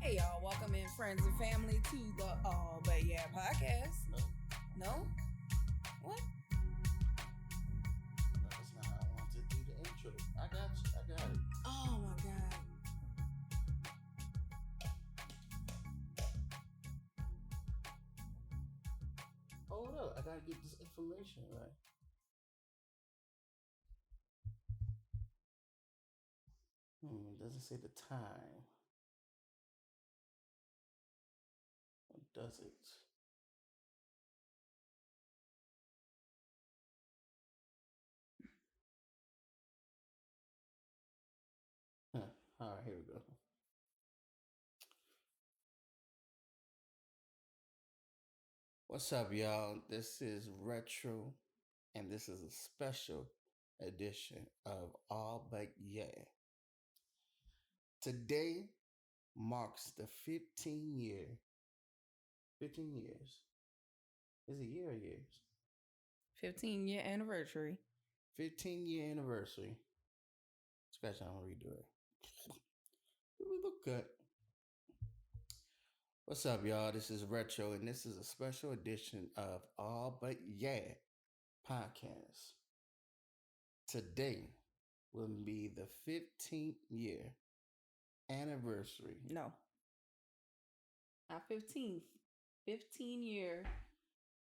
Hey y'all, welcome in friends and family to the All But Yeah podcast. No, No? What? that's not how I want to do the intro. I got you. I got it. Oh my god. Hold up. I gotta get this information right. It doesn't say the time. Or does it? Huh. All right, here we go. What's up, y'all? This is Retro, and this is a special edition of All But Yeah. Today marks the 15 years. Is it year or years? 15-year anniversary. 15-year anniversary. Scratch, I'm gonna redo it. We look good. What's up, y'all? This is Retro, and this is a special edition of All But Yeah podcast. Today will be the 15th year anniversary. No. Not 15th. 15-year.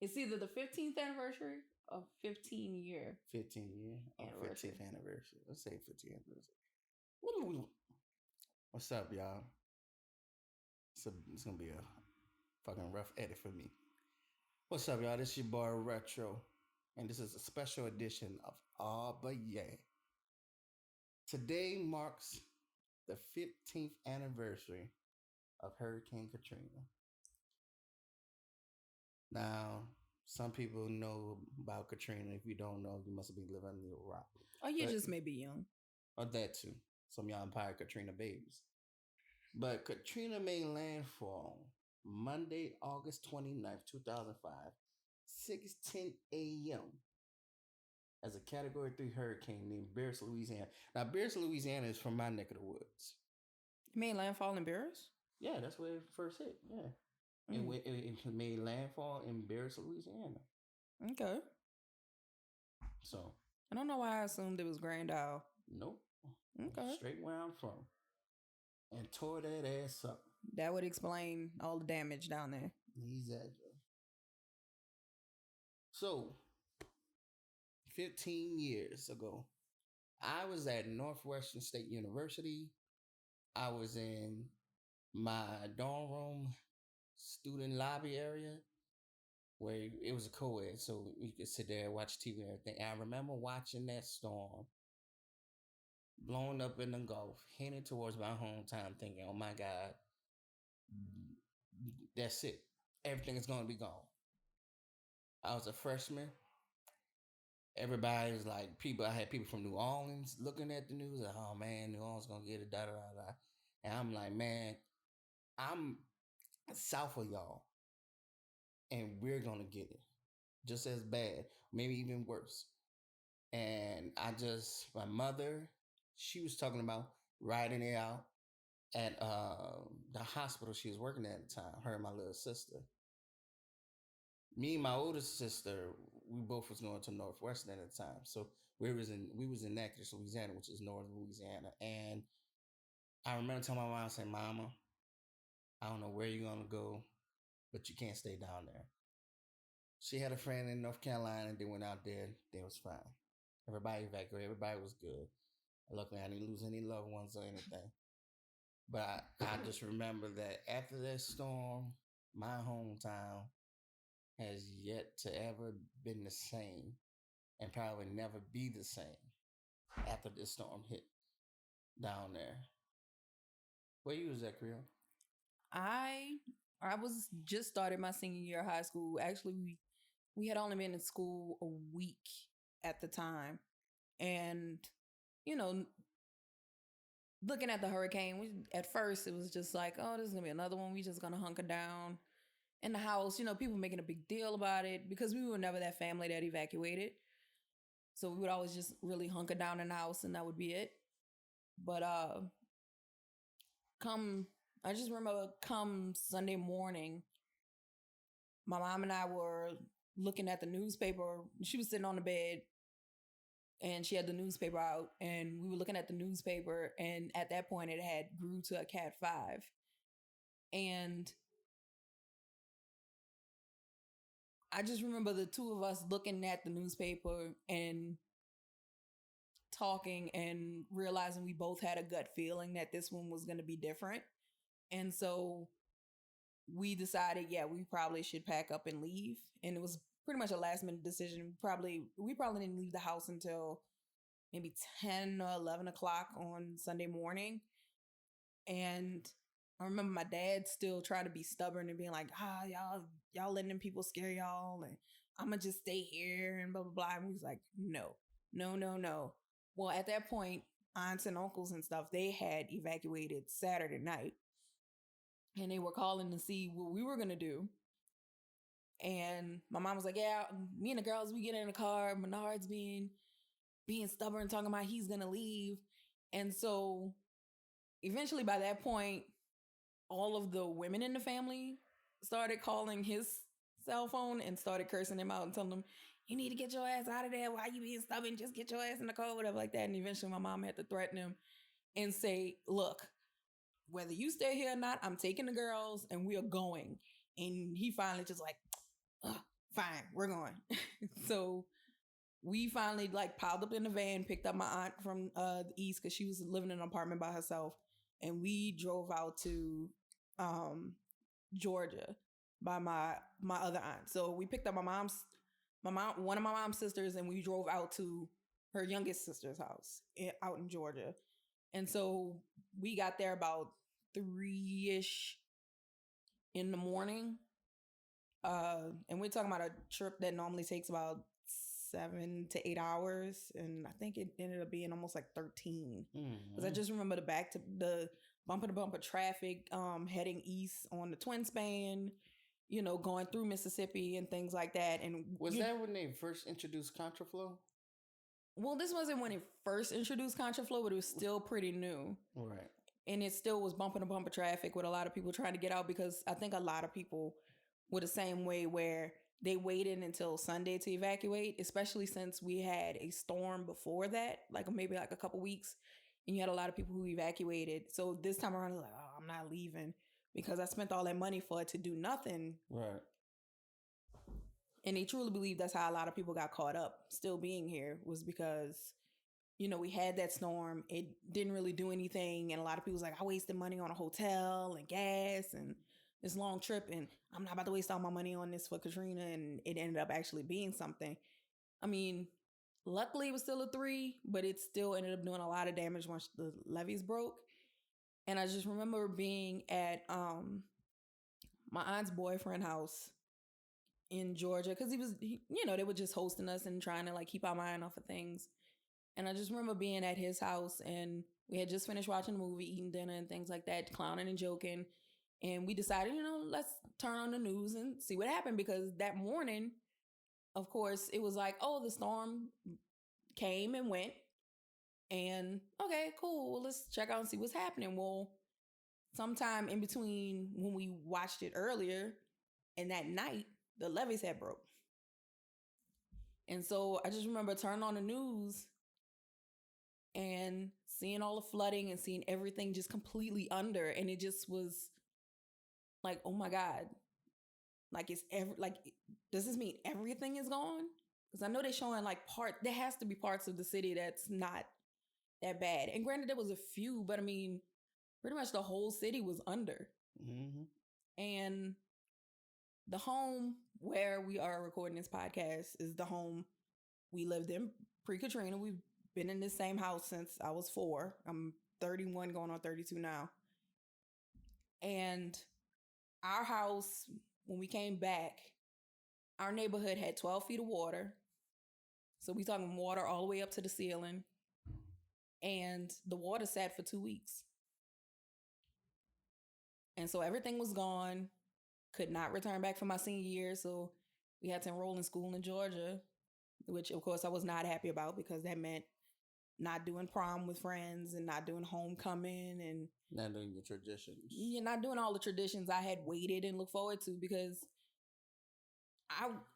It's either the 15th anniversary or 15-year. 15 year or Anniversary. 15th anniversary. Let's say 15th anniversary. What's up, y'all? It's gonna be a fucking rough edit for me. What's up, y'all? This is your boy Retro, and this is a special edition of All But Yeah. Today marks the 15th anniversary of Hurricane Katrina. Now, some people know about Katrina. If you don't know, you must be living under a rock. Or you But- just may be young. Or that too. Some of y'all Empire Katrina babies. But Katrina made landfall Monday, August 29th, 2005, 6:10 a.m. as a Category 3 hurricane named Barris, Louisiana. Now, Barris, Louisiana is from my neck of the woods. You mean landfall in Barris? Yeah, that's where it first hit. Yeah. It made landfall in Barris, Louisiana. Okay. So, I don't know why I assumed it was Grand Isle. nope. Okay. Straight where I'm from. And tore that ass up. That would explain all the damage down there. Exactly. So, 15 years ago, I was at Northwestern State University. I was in my dorm room student lobby area where it was a co-ed, so you could sit there and watch TV and everything. And I remember watching that storm blowing up in the Gulf, heading towards my hometown, thinking, oh my God, that's it. Everything is going to be gone. I was a freshman. Everybody was like, I had people from New Orleans looking at the news, like, oh man, New Orleans going to get it, da da da da. And I'm like, man, I'm south of y'all, and we're going to get it just as bad, maybe even worse. And my mother, she was talking about riding it out at the hospital she was working at the time, her and my little sister. Me and my older sister, we both was going to Northwestern at the time. So we was in Natchitoches, Louisiana, which is northern Louisiana. And I remember telling my mom, saying, Mama, I don't know where you're gonna go, but you can't stay down there. She had a friend in North Carolina, and they went out there, they was fine. Everybody evacuated, everybody was good. Luckily, I didn't lose any loved ones or anything. But I just remember that after that storm, my hometown has yet to ever been the same, and probably never be the same after this storm hit down there. Where you was at, Creole? I was just started my senior year of high school. Actually, we had only been in school a week at the time. And, you know, looking at the hurricane, at first it was just like, oh, this is going to be another one. We just going to hunker down in the house. You know, people making a big deal about it because we were never that family that evacuated. So we would always just really hunker down in the house and that would be it. But come I just remember come Sunday morning, my mom and I were looking at the newspaper. She was sitting on the bed and she had the newspaper out, and we were looking at the newspaper, and at that point it had grew to a Cat 5. And I just remember the two of us looking at the newspaper and talking and realizing we both had a gut feeling that this one was going to be different. And so we decided, yeah, we probably should pack up and leave. And it was pretty much a last minute decision. We probably didn't leave the house until maybe 10 or 11 o'clock on Sunday morning. And I remember my dad still trying to be stubborn and being like, y'all letting them people scare y'all, and I'm gonna just stay here and blah, blah, blah. And we was like, no. Well, at that point, aunts and uncles and stuff, they had evacuated Saturday night, and they were calling to see what we were gonna do. And my mom was like, yeah, me and the girls, we get in the car. Menard's being stubborn, talking about he's gonna leave. And so eventually by that point, all of the women in the family started calling his cell phone and started cursing him out and telling him, you need to get your ass out of there. Why you being stubborn? Just get your ass in the car, whatever like that. And eventually my mom had to threaten him and say, look, whether you stay here or not, I'm taking the girls and we are going. And he finally just like, fine, we're going. So we finally like piled up in the van, picked up my aunt from the east because she was living in an apartment by herself. And we drove out to Georgia by my other aunt. So we picked up one of my mom's sisters, and we drove out to her youngest sister's house out in Georgia. And so we got there about 3-ish in the morning. And we're talking about a trip that normally takes about 7 to 8 hours, and I think it ended up being almost like 13. Because I just remember the bumper to bumper traffic heading east on the Twin Span, going through Mississippi and things like that. And was that when they first introduced contraflow? Well, this wasn't when it first introduced contraflow, but it was still pretty new. Right. And it still was bumper to bumper traffic with a lot of people trying to get out, because I think a lot of people were the same way, where they waited until Sunday to evacuate, especially since we had a storm before that, maybe a couple weeks, and you had a lot of people who evacuated. So this time around, like, oh, I'm not leaving because I spent all that money for it to do nothing. Right. And they truly believe that's how a lot of people got caught up still being here, was because, we had that storm. It didn't really do anything. And a lot of people was like, I wasted money on a hotel and gas and this long trip, and I'm not about to waste all my money on this for Katrina. And it ended up actually being something. I mean, luckily it was still a 3, but it still ended up doing a lot of damage once the levees broke. And I just remember being at my aunt's boyfriend's house in Georgia, because they were just hosting us and trying to keep our mind off of things. And I just remember being at his house, and we had just finished watching a movie, eating dinner and things like that, clowning and joking. And we decided, let's turn on the news and see what happened, because that morning, of course, it was like, oh, the storm came and went. And okay, cool. Well, let's check out and see what's happening. Well, sometime in between when we watched it earlier and that night, the levees had broke. And so I just remember turning on the news and seeing all the flooding and seeing everything just completely under. And it just was like, oh my God, does this mean everything is gone? Because I know they're showing there has to be parts of the city that's not that bad. And granted, there was a few, but I mean, pretty much the whole city was under. Mm-hmm. And the home where we are recording this podcast is the home we lived in pre-Katrina. We've been in this same house since I was 4. I'm 31 going on 32 now. And our house, when we came back, our neighborhood had 12 feet of water. So we talking water all the way up to the ceiling. And the water sat for 2 weeks. And so everything was gone. Could not return back for my senior year. So we had to enroll in school in Georgia, which of course I was not happy about, because that meant not doing prom with friends and not doing homecoming and not doing your traditions. You're not doing all the traditions I had waited and looked forward to because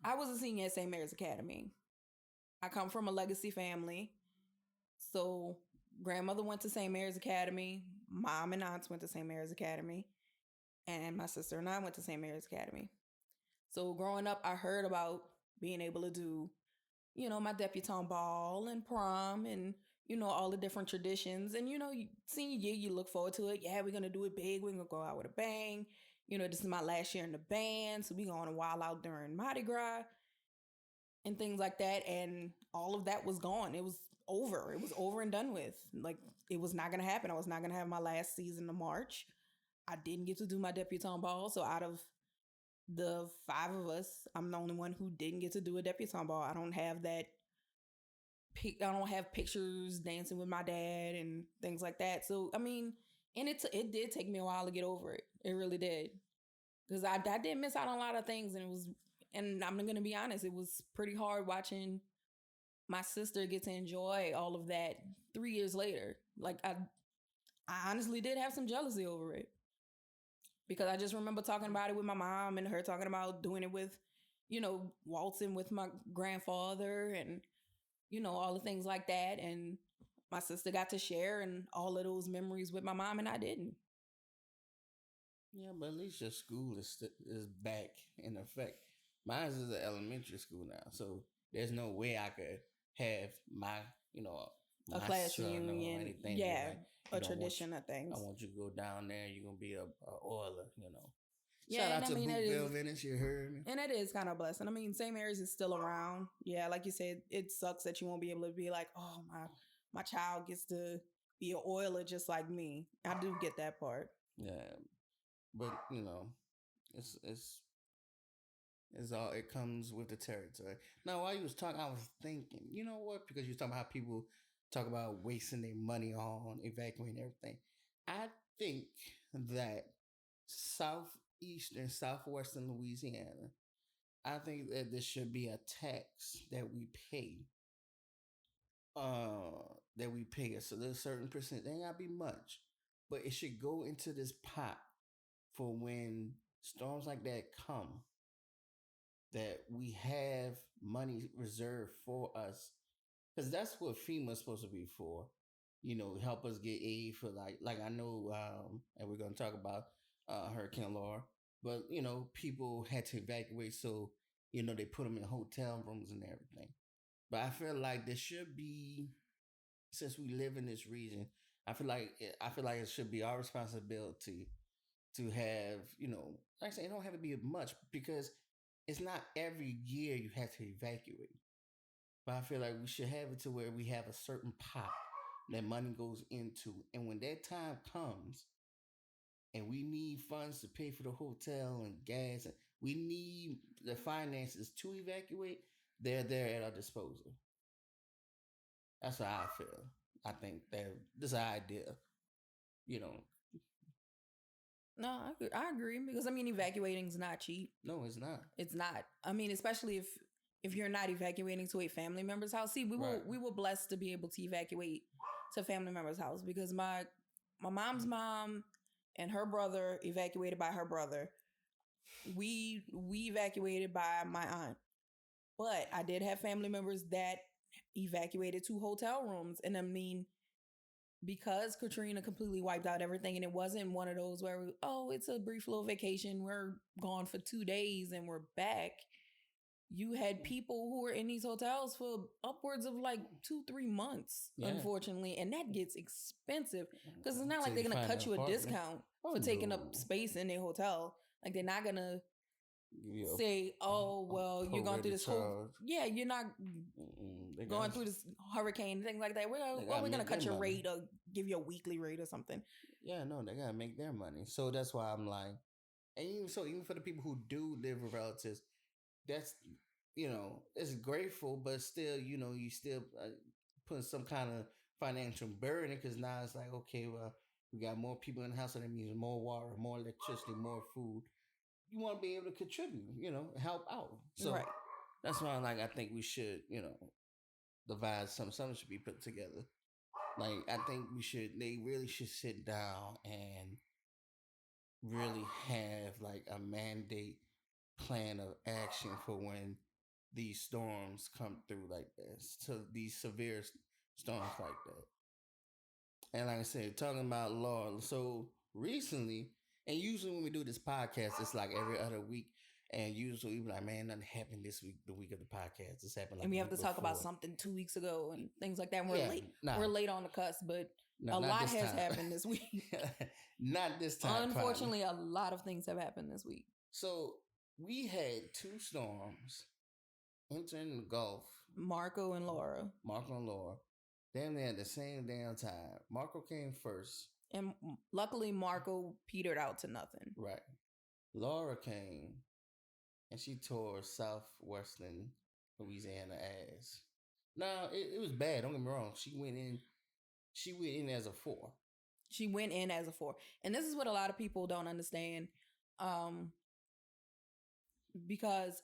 I was a senior at St. Mary's Academy. I come from a legacy family. So grandmother went to St. Mary's Academy. Mom and aunts went to St. Mary's Academy. And my sister and I went to St. Mary's Academy. So growing up, I heard about being able to do, my debutante ball and prom and, all the different traditions. And, senior year, you look forward to it. Yeah, we're going to do it big. We're going to go out with a bang. This is my last year in the band. So we're going to wild out during Mardi Gras and things like that. And all of that was gone. It was over. It was over and done with. Like, it was not going to happen. I was not going to have my last season of March. I didn't get to do my debutante ball. So out of the 5 of us, I'm the only one who didn't get to do a debutante ball. I don't have that. I don't have pictures dancing with my dad and things like that. So, I mean, and it did take me a while to get over it. It really did. Because I did miss out on a lot of things. And I'm going to be honest, it was pretty hard watching my sister get to enjoy all of that 3 years later. Like, I honestly did have some jealousy over it. Because I just remember talking about it with my mom and her talking about doing it with, waltzing with my grandfather and, all the things like that. And my sister got to share and all of those memories with my mom and I didn't. Yeah, but at least your school is back in effect. Mine is an elementary school now. So there's no way I could have my, a class reunion. Or anything. Yeah. Like, a tradition of things. I want you to go down there. You're going to be a Oiler, Yeah, shout out to Boothville, Venice, you heard me. And it is kind of a blessing. I mean, St. Mary's is still around. Yeah, like you said, it sucks that you won't be able to be like, oh, my child gets to be an Oiler just like me. I do get that part. Yeah, but, it's all, it comes with the territory. Now, while you was talking, I was thinking, you know what? Because you was talking about how people talk about wasting their money on evacuating everything. I think that Southeast and Southwestern Louisiana, I think that there should be a tax that we pay. So there's a certain percent. It ain't gotta be much, but it should go into this pot for when storms like that come. That we have money reserved for us, because that's what FEMA's supposed to be for. Help us get aid for like I know, and we're gonna talk about Hurricane Laura, but people had to evacuate, so they put them in hotel rooms and everything. But I feel like there should be, since we live in this region, I feel like it should be our responsibility to have, like I say, it don't have to be much because it's not every year you have to evacuate. But I feel like we should have it to where we have a certain pot that money goes into. And when that time comes and we need funds to pay for the hotel and gas, and we need the finances to evacuate, they're there at our disposal. That's how I feel. I think that this is an idea, No, I agree because evacuating is not cheap. No, it's not. It's not. Especially if you're not evacuating to a family member's house. See, we were blessed to be able to evacuate to a family member's house because my mom's mom and her brother evacuated by her brother. We evacuated by my aunt, but I did have family members that evacuated to hotel rooms, and because Katrina completely wiped out everything, and it wasn't one of those where it's a brief little vacation, we're gone for 2 days and we're back. You had people who were in these hotels for upwards of like 2-3 months, unfortunately, and that gets expensive because it's not like they're gonna cut you a discount for taking up space in their hotel. Like, they're not gonna say, you're going through this whole... Yeah, you're not going through this hurricane, things like that. We're going to cut your rate or give you a weekly rate or something. Yeah, no, they got to make their money. So that's why I'm like... And even for the people who do live with relatives, that's, it's grateful, but still, you still put some kind of financial burden because now it's like, okay, well, we got more people in the house, so that means more water, more electricity, more food. You want to be able to contribute, help out. So that's why I think we should, devise something should be put together Like I think they really should sit down and really have like a mandate plan of action for when these storms come through like this. So these severe storms like that. And like I said, talking about law. So recently, and usually when we do this podcast, it's like every other week. And usually we be like, man, nothing happened this week, the week of the podcast. This happened like and we the have to week talk about before. something 2 weeks ago and things like that. And Yeah, we're late on the cusp, but No, a not lot this has time. happened this week. Not this time. Unfortunately, a lot of things have happened this week. So we had two storms entering the Gulf. Marco and Laura. Damn near at the same damn time. Marco came first. And luckily, Marco petered out to nothing. Right. Laura came and she tore southwestern Louisiana ass. Now, it was bad. Don't get me wrong. She went in as a 4. She went in as a 4. And this is what a lot of people don't understand. Because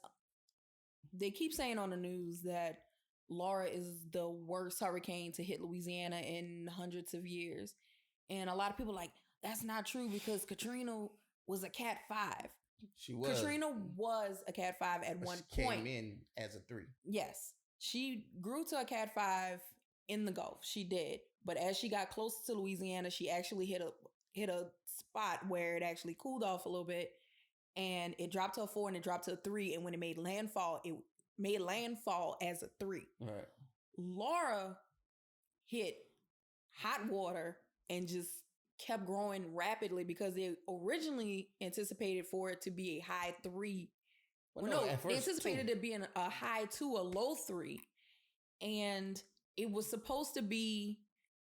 they keep saying on the news that Laura is the worst hurricane to hit Louisiana in hundreds of years. And a lot of people are like, that's not true because Katrina was a Cat 5. She was. Katrina was a Cat 5 at one point. Came in as a 3. Yes. She grew to a Cat 5 in the Gulf. She did. But as she got closer to Louisiana, she actually hit a spot where it actually cooled off a little bit. And it dropped to a 4 and it dropped to a 3. And when it made landfall as a 3. Right. Laura hit hot water and just kept growing rapidly because they originally anticipated for it to be a high 3. They anticipated it being a high 2, a low 3. And it was supposed to be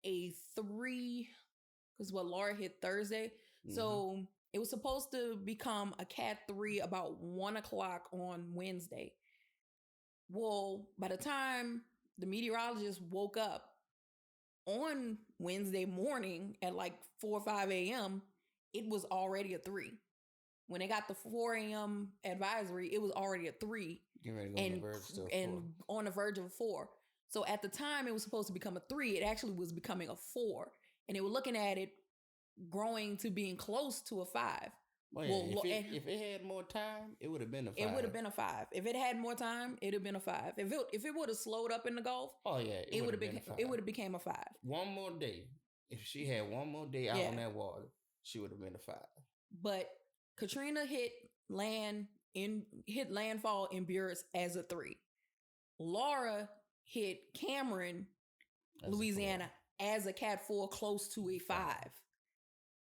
a 3 because Laura hit Thursday. Mm-hmm. So it was supposed to become a Cat 3 about 1 o'clock on Wednesday. Well, by the time the meteorologist woke up on Wednesday morning at like 4 or 5 a.m., it was already a 3. When they got the 4 a.m. advisory, it was already a 3. On the verge of a 4. So at the time it was supposed to become a 3, it actually was becoming a 4. And they were looking at it growing to being close to a 5. If it had more time, it would have been a 5. It would have been a 5. If it had more time, it would have been a 5. If it would have slowed up in the Gulf, it would have became a 5. One more day. If she had one more day out on that water, she would have been a 5. But Katrina hit landfall in Buras as a 3. Laura hit Cameron, Louisiana, as a Cat 4, close to a 5.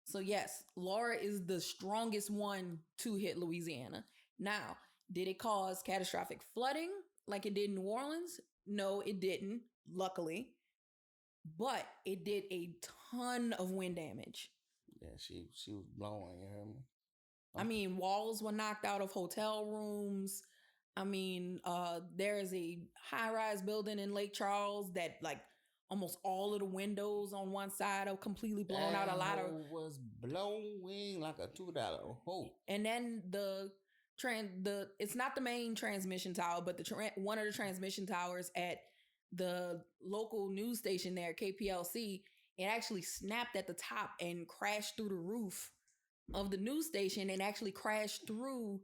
So yes, Laura is the strongest one to hit Louisiana. Now, did it cause catastrophic flooding like it did in New Orleans? No, it didn't, luckily. But it did a ton of wind damage. Yeah, she was blowing, you heard me? I mean, walls were knocked out of hotel rooms. I mean, there is a high-rise building in Lake Charles that, like, almost all of the windows on one side are completely blown out. A lot of was blowing like a $2 hole. And then it's not the main transmission tower, but one of the transmission towers at the local news station there, KPLC, it actually snapped at the top and crashed through the roof of the news station and actually crashed through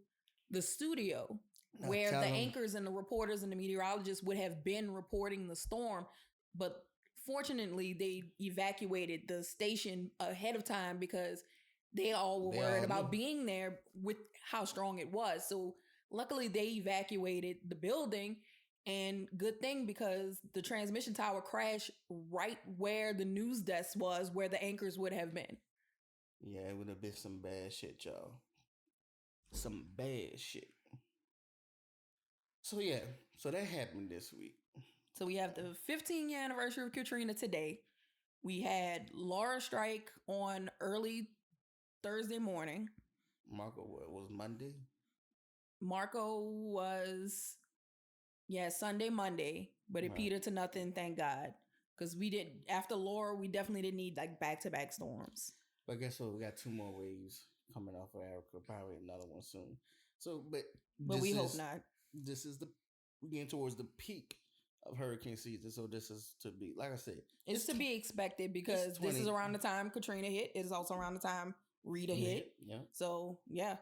the studio where the anchors and the reporters and the meteorologists would have been reporting the storm. But fortunately, they evacuated the station ahead of time because they all were worried about being there with how strong it was. So luckily, they evacuated the building. And good thing because the transmission tower crashed right where the news desk was, where the anchors would have been. Yeah, it would have been some bad shit, y'all. Some bad shit. So yeah, so that happened this week. So we have the 15-year anniversary of Katrina today. We had Laura strike on early Thursday morning. Marco was Monday? Marco was, Sunday, Monday. But it petered to nothing, thank God. Because after Laura, we definitely didn't need like back-to-back storms. But guess what? We got 2 more waves coming off of Africa. Probably another one soon. So, but we hope not. We're getting towards the peak of hurricane season. So this is to be, like I said, It's to be expected because this is around the time Katrina hit. It is also around the time Rita hit. Yeah. So yeah,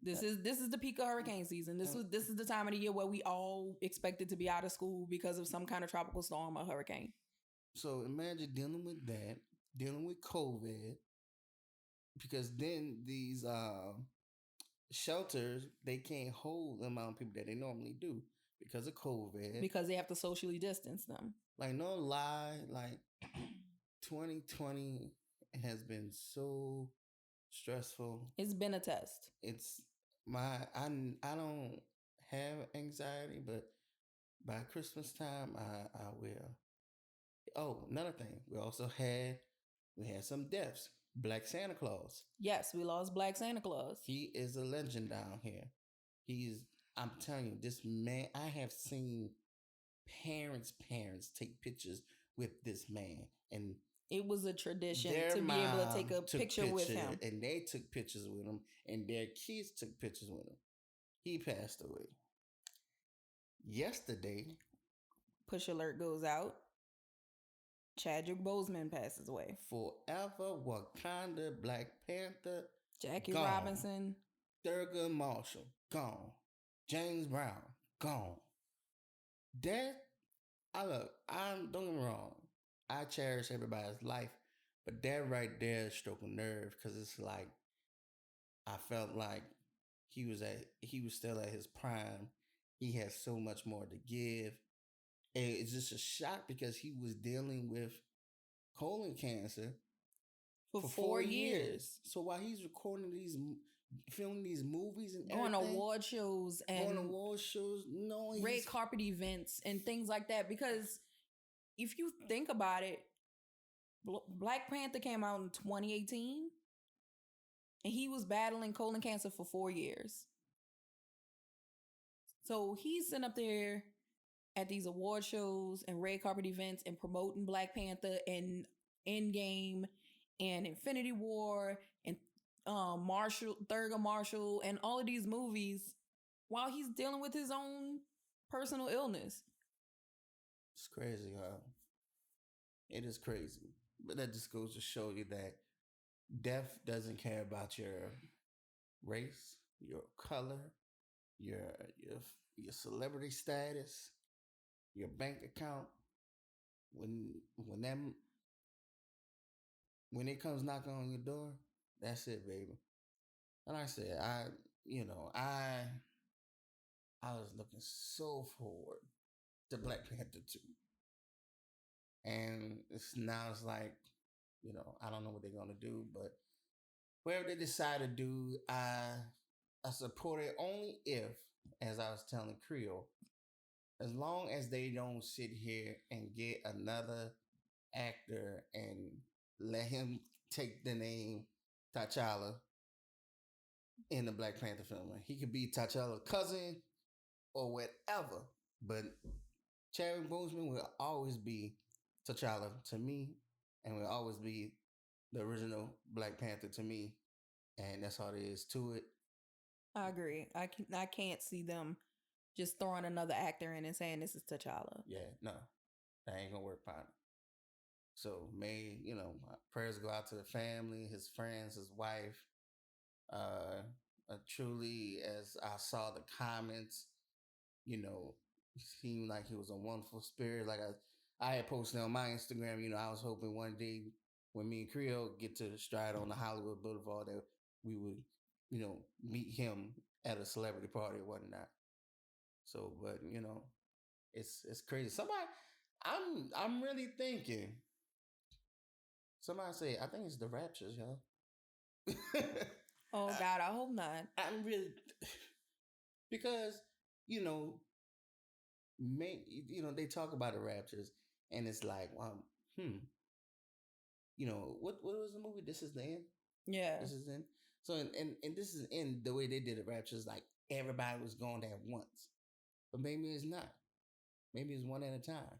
this is the peak of hurricane season. This is the time of the year where we all expected to be out of school because of some kind of tropical storm or hurricane. So imagine dealing with that, dealing with COVID, because then these shelters, they can't hold the amount of people that they normally do because of COVID. Because they have to socially distance them. Like, no lie, like 2020 has been so stressful. It's been a test. It's I don't have anxiety, but by Christmas time I will. Oh, another thing. We had some deaths. Black Santa Claus. Yes, we lost Black Santa Claus. He is a legend down here. I'm telling you, this man, I have seen parents take pictures with this man. And it was a tradition to be able to take a picture with him. And they took pictures with him, and their kids took pictures with him. He passed away. Yesterday, push alert goes out. Chadwick Boseman passes away. Forever Wakanda, Black Panther, Jackie gone. Robinson, Thurgood Marshall, gone. James Brown, gone. Don't get me wrong. I cherish everybody's life, but that right there is stroking nerve, because it's like I felt like he was still at his prime. He has so much more to give. And it's just a shock because he was dealing with colon cancer for 4 years. So while he's filming these movies and going to award shows and red carpet events and things like that, because if you think about it, Black Panther came out in 2018 and he was battling colon cancer for 4 years. So he's sitting up there at these award shows and red carpet events and promoting Black Panther and Endgame and Infinity War and Thurgood Marshall and all of these movies while he's dealing with his own personal illness. It's crazy, huh? It is crazy. But that just goes to show you that death doesn't care about your race, your color, your celebrity status, your bank account. When it comes knocking on your door, that's it, baby. And like I said, I was looking so forward to Black Panther 2. And it's like, I don't know what they're gonna do, but whatever they decide to do, I support it only if, as I was telling Creole, as long as they don't sit here and get another actor and let him take the name T'Challa in the Black Panther film. He could be T'Challa's cousin or whatever, but Chadwick Boseman will always be T'Challa to me, and will always be the original Black Panther to me, and that's all there is to it. I agree. I can't see them just throwing another actor in and saying this is T'Challa. Yeah, no, that ain't gonna work, partner. So may my prayers go out to the family, his friends, his wife. Truly, as I saw the comments, seemed like he was a wonderful spirit. Like I had posted on my Instagram, I was hoping one day when me and Creole get to stride on the Hollywood Boulevard that we would, meet him at a celebrity party or whatnot. So, but it's crazy. Somebody, I'm really thinking. Somebody say, I think it's the Raptures, y'all. Oh God, I hope not. I'm really because they talk about the Raptures, and it's like, what was the movie? This Is the End. Yeah, This Is the End. So and this is in the way they did the Raptures, like everybody was going there once, but maybe it's not. Maybe it's one at a time.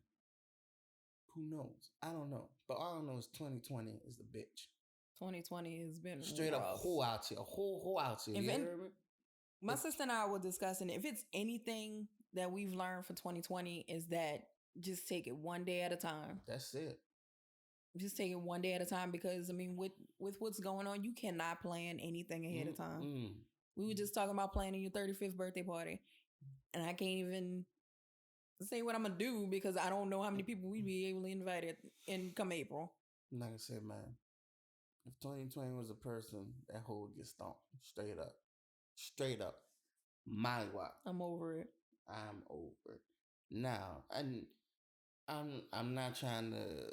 Who knows? I don't know. But all I know is 2020 is the bitch. 2020 has been straight rough. Up whole out here. A whole out here. My sister and I were discussing, if it's anything that we've learned from 2020 is that just take it one day at a time. That's it. Just take it one day at a time, because I mean, with what's going on, you cannot plan anything ahead of time. We were just talking about planning your 35th birthday party, and I can't even say what I'm gonna do because I don't know how many people we'd be able to invite in come April. Like I said, man, if 2020 was a person, that hole would get stomped straight up, mind-wide. I'm over it. I'm over it now, and I'm not trying to.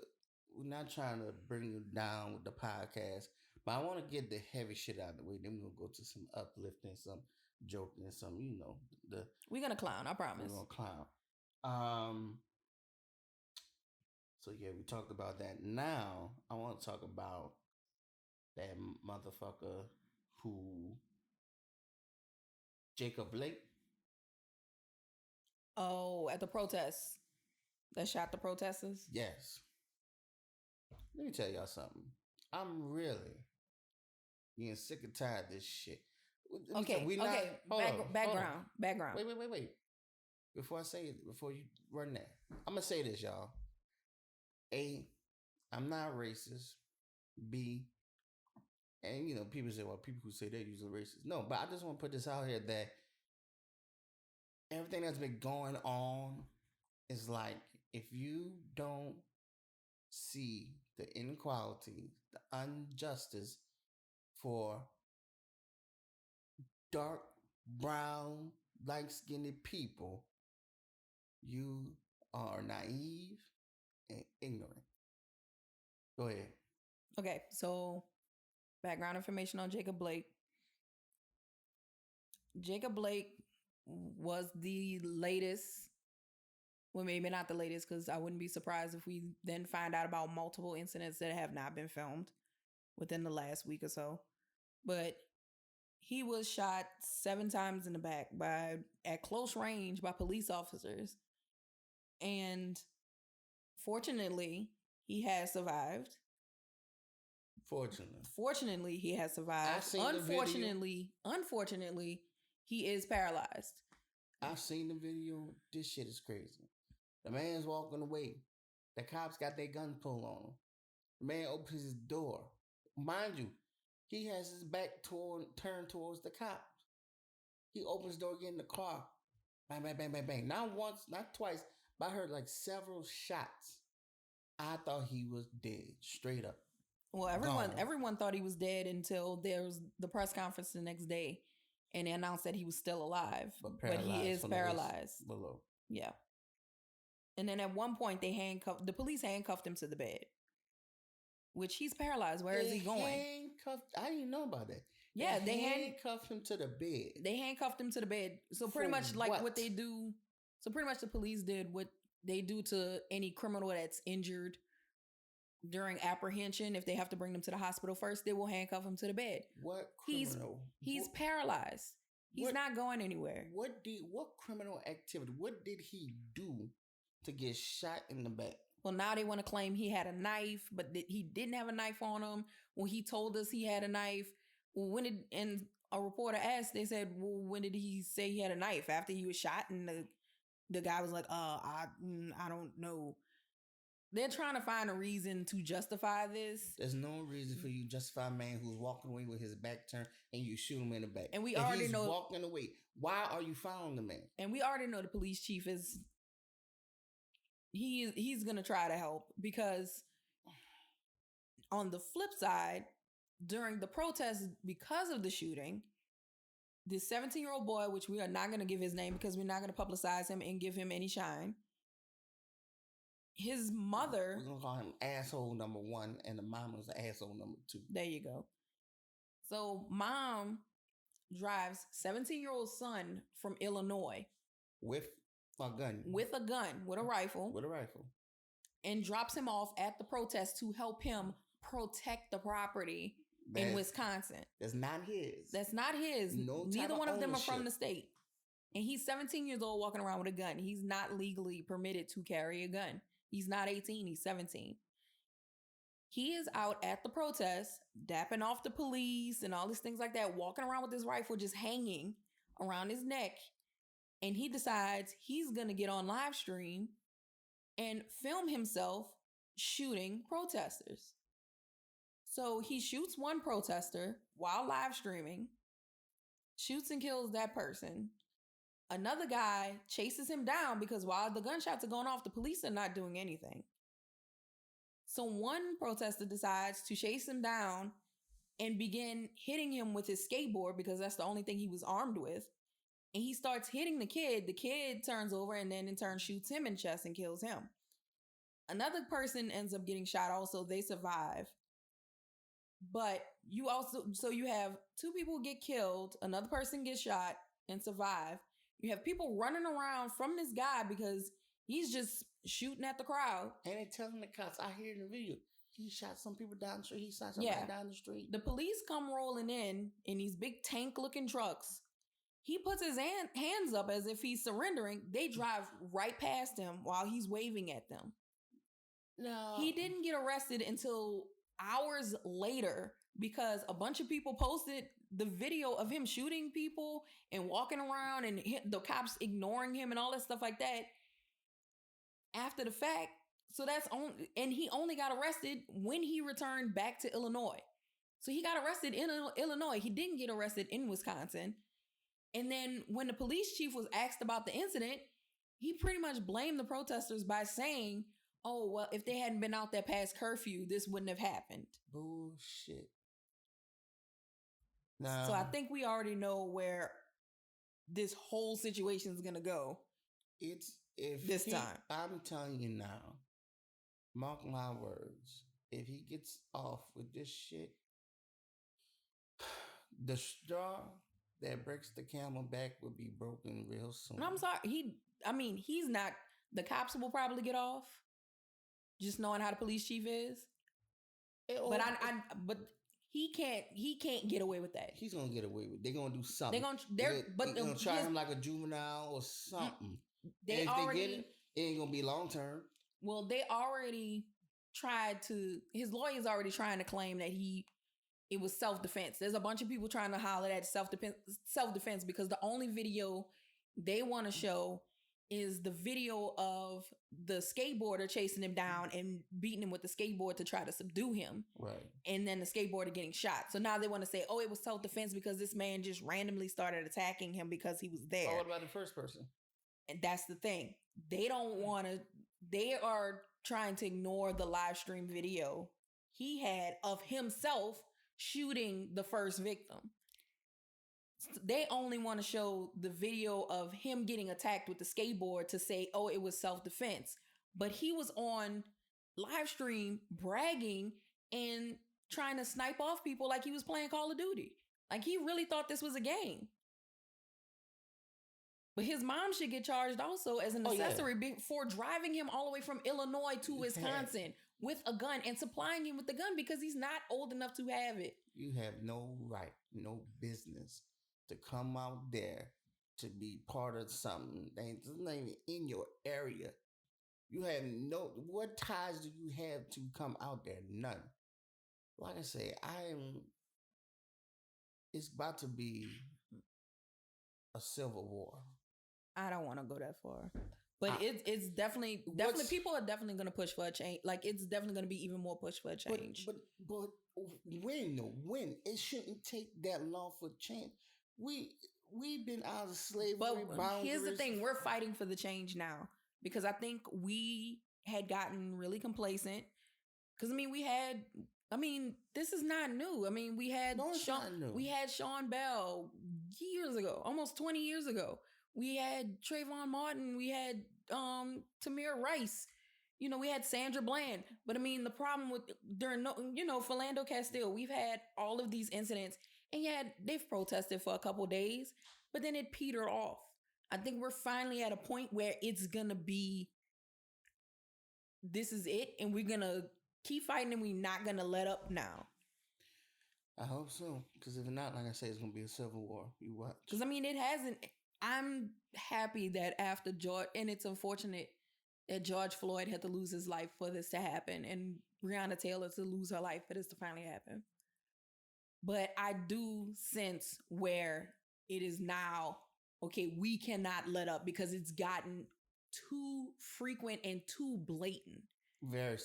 We're not trying to bring you down with the podcast, but I want to get the heavy shit out of the way. Then we're gonna go to some uplifting, some joking, some we're gonna clown. I promise. We're gonna clown. So yeah, we talked about that. Now I want to talk about that motherfucker who Jacob Blake. Oh, at the protests that shot the protesters. Yes. Let me tell y'all something. I'm really getting sick and tired of this shit. Okay. Background. Wait. Before I say it, before you run that, I'm gonna say this, y'all. A, I'm not racist. B, and people say, well, people who say they're usually racist. No, but I just want to put this out here that everything that's been going on is like, if you don't see the inequality, the injustice for dark, brown, light-skinned people, you are naive and ignorant. Go ahead. Okay, so background information on Jacob Blake. Jacob Blake was the latest, well, maybe not the latest, because I wouldn't be surprised if we then find out about multiple incidents that have not been filmed within the last week or so. But he was shot 7 times in the back at close range by police officers. And fortunately, he has survived. Fortunately, he has survived. Unfortunately, he is paralyzed. I've seen the video. This shit is crazy. The man's walking away. The cops got their gun pulled on him. The man opens his door. Mind you, he has his back turned towards the cops. He opens the door, get in the car. Bang, bang, bang, bang, bang. Not once, not twice, but I heard like several shots. I thought he was dead, straight up. Well, everyone thought he was dead until there was the press conference the next day, and they announced that he was still alive, but he is paralyzed. Below. Yeah. And then at one point, the police handcuffed him to the bed, which he's paralyzed. Where is he going? I didn't know about that. Yeah, they handcuffed him to the bed. They handcuffed him to the bed. So pretty much like what they do. So pretty much the police did what they do to any criminal that's injured during apprehension. If they have to bring them to the hospital first, they will handcuff him to the bed. What criminal? He's paralyzed. He's not going anywhere. What criminal activity? What did he do to get shot in the back? Well, now they want to claim he had a knife, but he didn't have a knife on him. When he told us he had a knife, and a reporter asked, they said, well, when did he say he had a knife? After he was shot? And the guy was like, I don't know. They're trying to find a reason to justify this. There's no reason for you to justify a man who's walking away with his back turned and you shoot him in the back. And we already know walking away. Why are you following the man? And we already know the police chief is he's gonna try to help, because on the flip side, during the protest because of the shooting, this 17-year-old boy, which we are not going to give his name because we're not going to publicize him and give him any shine. His mother... We're going to call him asshole number 1, and the mom was asshole number 2. There you go. So mom drives 17-year-old son from Illinois. With a gun. With a rifle. And drops him off at the protest to help him protect the property in Wisconsin. That's not his. Neither one of them are from the state. And he's 17 years old walking around with a gun. He's not legally permitted to carry a gun. He's not 18. He's 17. He is out at the protest, dapping off the police and all these things like that, walking around with his rifle just hanging around his neck. And he decides he's going to get on live stream and film himself shooting protesters. So he shoots one protester while live streaming, shoots and kills that person. Another guy chases him down because while the gunshots are going off, the police are not doing anything. So one protester decides to chase him down and begin hitting him with his skateboard because that's the only thing he was armed with. And he starts hitting the kid. The kid turns over and then in turn shoots him in the chest and kills him. Another person ends up getting shot also. They survive. But you have two people get killed, another person gets shot and survive. You have people running around from this guy because he's just shooting at the crowd. And they telling the cops, I hear in the video, he shot some people down the street. He shot somebody down the street. The police come rolling in these big tank-looking trucks. He puts his hands up as if he's surrendering. They drive right past him while he's waving at them. No. He didn't get arrested until hours later because a bunch of people posted the video of him shooting people and walking around and the cops ignoring him and all that stuff like that after the fact. So and he only got arrested when he returned back to Illinois. So he got arrested in Illinois. He didn't get arrested in Wisconsin. And then when the police chief was asked about the incident, he pretty much blamed the protesters by saying, oh, well, if they hadn't been out there past curfew, this wouldn't have happened. Bullshit. No. So I think we already know where this whole situation is going to go. Time. I'm telling you now, mark my words, if he gets off with this shit, the straw that breaks the camel back will be broken real soon. And I'm sorry. He's not, the cops will probably get off. Just knowing how the police chief is, but he can't get away with that. He's gonna get away with it. They're gonna do something. They're gonna try him like a juvenile or something. They get it ain't gonna be long term. Well, they already tried to. His lawyer's already trying to claim that it was self-defense. There's a bunch of people trying to holler at self-defense because the only video they want to show is the video of the skateboarder chasing him down and beating him with the skateboard to try to subdue him. Right. And then the skateboarder getting shot. So now they want to say, oh, it was self-defense because this man just randomly started attacking him because he was there. Oh, what about the first person? And that's the thing. They are trying to ignore the live stream video he had of himself shooting the first victim. They only want to show the video of him getting attacked with the skateboard to say, oh, it was self-defense. But he was on live stream bragging and trying to snipe off people like he was playing Call of Duty. Like he really thought this was a game. But his mom should get charged also as an accessory for driving him all the way from Illinois to Wisconsin with a gun and supplying him with the gun because he's not old enough to have it. You have no right, no business to come out there to be part of something that's not even in your area. You have what ties do you have to come out there? None. Like I say, it's about to be a civil war. I don't want to go that far. But it's definitely people are definitely going to push for a change. Like it's definitely going to be even more push for a change. But when? It shouldn't take that long for change. We've been out of slavery. But here's the thing: we're fighting for the change now because I think we had gotten really complacent. Because this is not new. We had Sean Bell years ago, almost 20 years ago. We had Trayvon Martin. We had Tamir Rice. We had Sandra Bland. But the problem with Philando Castile, we've had all of these incidents. And they've protested for a couple days, but then it petered off. I think we're finally at a point where it's going to be, this is it, and we're going to keep fighting and we're not going to let up now. I hope so, because if not, like I say, it's going to be a civil war. You watch. Because, it hasn't. I'm happy that after George, and it's unfortunate that George Floyd had to lose his life for this to happen, and Breonna Taylor to lose her life for this to finally happen. But I do sense where it is now, okay, we cannot let up because it's gotten too frequent and too blatant. Very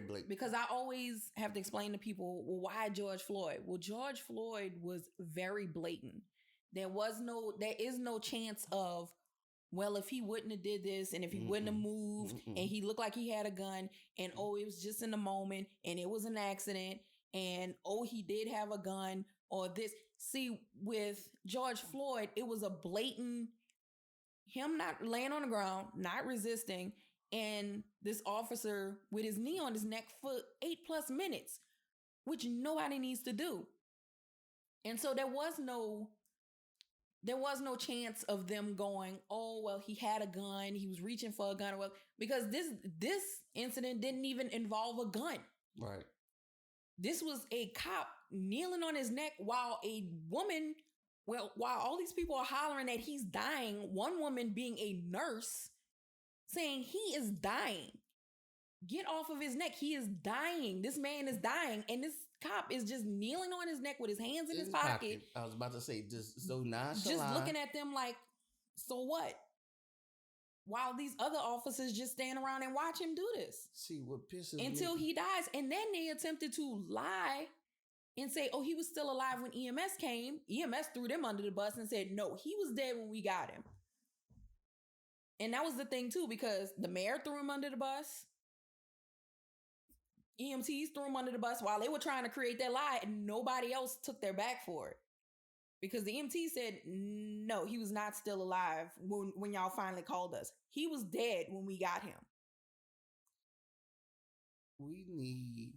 blatant. Because I always have to explain to people, well, why George Floyd? Well, George Floyd was very blatant. There is no chance of, well, if he wouldn't have did this and if he wouldn't have moved and he looked like he had a gun and, oh, it was just in the moment and it was an accident and, oh, he did have a gun or this. See, with George Floyd, it was a blatant, him not laying on the ground, not resisting, and this officer with his knee on his neck for 8+ minutes, which nobody needs to do. And so there was no chance of them going, oh, well, he had a gun, he was reaching for a gun, or well, because this incident didn't even involve a gun. Right. This was a cop kneeling on his neck while while all these people are hollering that he's dying, one woman being a nurse saying he is dying. Get off of his neck. He is dying. This man is dying. And this cop is just kneeling on his neck with his hands in his pocket. I was about to say, just so nonchalant. Just looking at them like, so what? While these other officers just stand around and watch him do this. See, what pisses me until he dies. And then they attempted to lie and say, oh, he was still alive when EMS came. EMS threw them under the bus and said, no, he was dead when we got him. And that was the thing, too, because the mayor threw him under the bus. EMTs threw him under the bus while they were trying to create that lie, and nobody else took their back for it. Because the EMT said, no, he was not still alive when y'all finally called us. He was dead when we got him. We need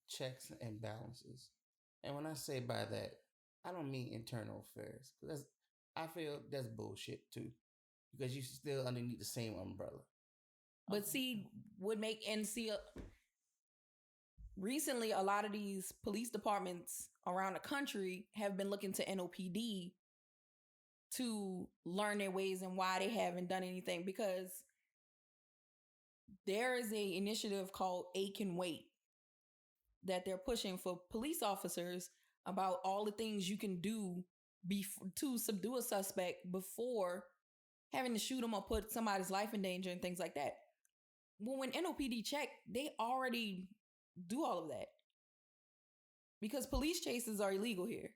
checks and balances. And when I say by that, I don't mean internal affairs. I feel that's bullshit, too. Because you're still underneath the same umbrella. But recently, a lot of these police departments around the country have been looking to NOPD to learn their ways and why they haven't done anything. Because there is an initiative called A Can Wait that they're pushing for police officers about all the things you can do to subdue a suspect before having to shoot them or put somebody's life in danger and things like that. Well, when NOPD check, they already do all of that. Because police chases are illegal here.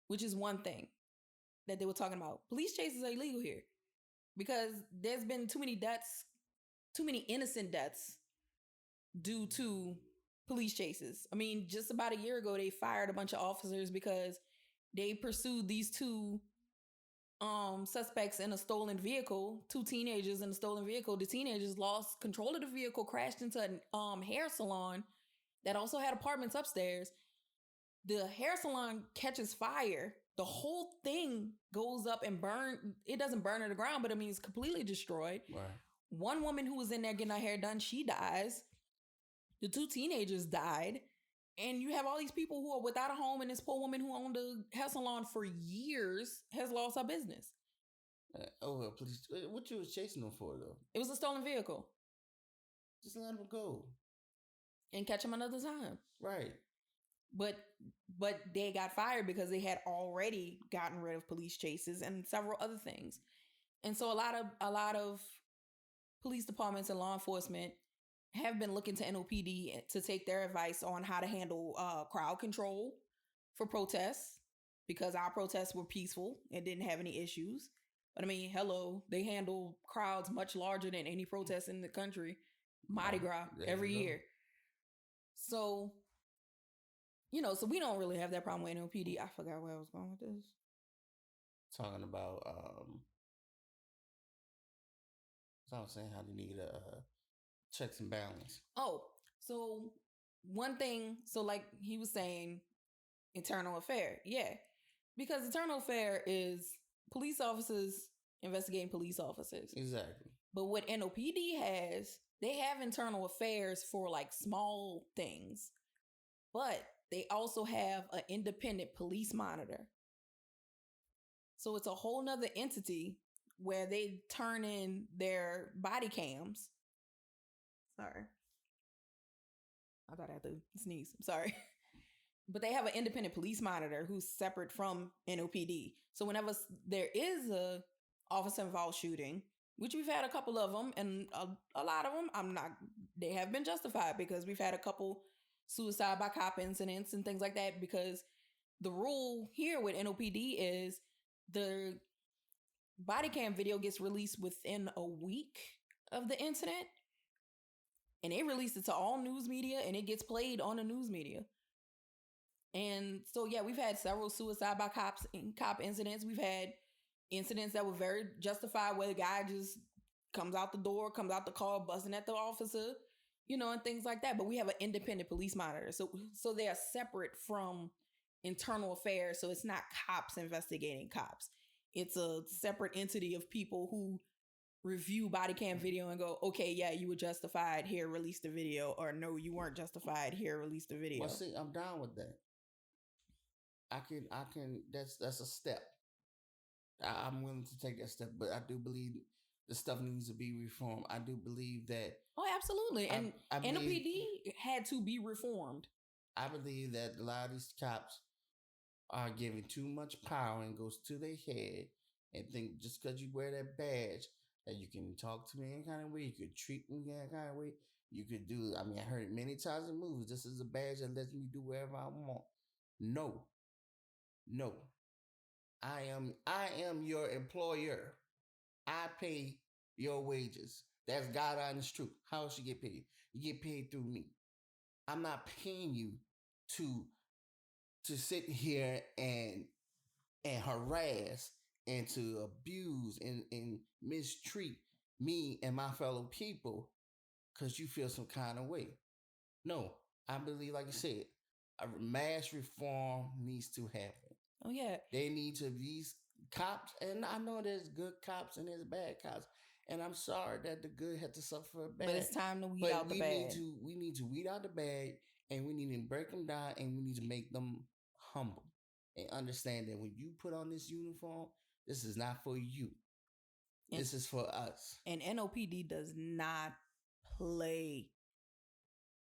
Which is one thing that they were talking about. Police chases are illegal here. Because there's been too many deaths, too many innocent deaths due to police chases. I mean, just about a year ago, they fired a bunch of officers because they pursued these two suspects in a stolen vehicle, 2 teenagers in a stolen vehicle. The teenagers lost control of the vehicle, crashed into a hair salon that also had apartments upstairs. The hair salon catches fire. The whole thing goes up and it doesn't burn to the ground, but I mean, it's completely destroyed. Right. One woman who was in there getting her hair done, she dies. The 2 teenagers died. And you have all these people who are without a home, and this poor woman who owned a hair salon for years has lost her business. Please. What you was chasing them for, though? It was a stolen vehicle. Just let them go. And catch them another time. Right. But they got fired because they had already gotten rid of police chases and several other things. And so a lot of police departments and law enforcement have been looking to NOPD to take their advice on how to handle crowd control for protests, because our protests were peaceful and didn't have any issues. But I mean, hello, they handle crowds much larger than any protest in the country. Mardi Gras every year. So, so we don't really have that problem with NOPD. I forgot where I was going with this. Talking about, so I was saying how they need checks and balance. Oh, so one thing, so like he was saying, internal affair. Yeah. Because internal affair is police officers investigating police officers. Exactly. But what NOPD has, they have internal affairs for like small things. But they also have an independent police monitor. So it's a whole nother entity where they turn in their body cams. Sorry. I thought I had to sneeze. I'm sorry. But they have an independent police monitor who's separate from NOPD. So whenever there is a officer involved shooting, which we've had a couple of them, and a lot of them, they have been justified because we've had a couple suicide by cop incidents and things like that, because the rule here with NOPD is the body cam video gets released within a week of the incident, and they released it to all news media, and it gets played on the news media. And so, yeah, we've had several suicide by cop incidents. We've had incidents that were very justified, where the guy just comes out the door, comes out the car, buzzing at the officer, and things like that. But we have an independent police monitor. So they are separate from internal affairs. So it's not cops investigating cops. It's a separate entity of people who review body cam video and go, okay, yeah, you were justified, here, release the video, or no, you weren't justified, here, release the video. Well, see, I'm down with that. I can, that's a step. I'm willing to take that step, but I do believe the stuff needs to be reformed. I do believe that. Oh, absolutely. And NOPD had to be reformed. I believe that a lot of these cops are given too much power and goes to their head and think just because you wear that badge that you can talk to me any kind of way, you could treat me any kind of way, you could do. I mean, I heard it many times in movies. This is a badge that lets me do whatever I want. No. I am your employer. I pay your wages. That's God honest truth. How else you get paid? You get paid through me. I'm not paying you to sit here and harass and to abuse and mistreat me and my fellow people because you feel some kind of way. No, I believe, like I said, a mass reform needs to happen. Oh, yeah. They need to, these cops, and I know there's good cops and there's bad cops, and I'm sorry that the good had to suffer for bad. But it's time to weed out the bad. We need to weed out the bad, and we need to break them down, and we need to make them humble and understand that when you put on this uniform, this is not for you. This is for us. And NOPD does not play,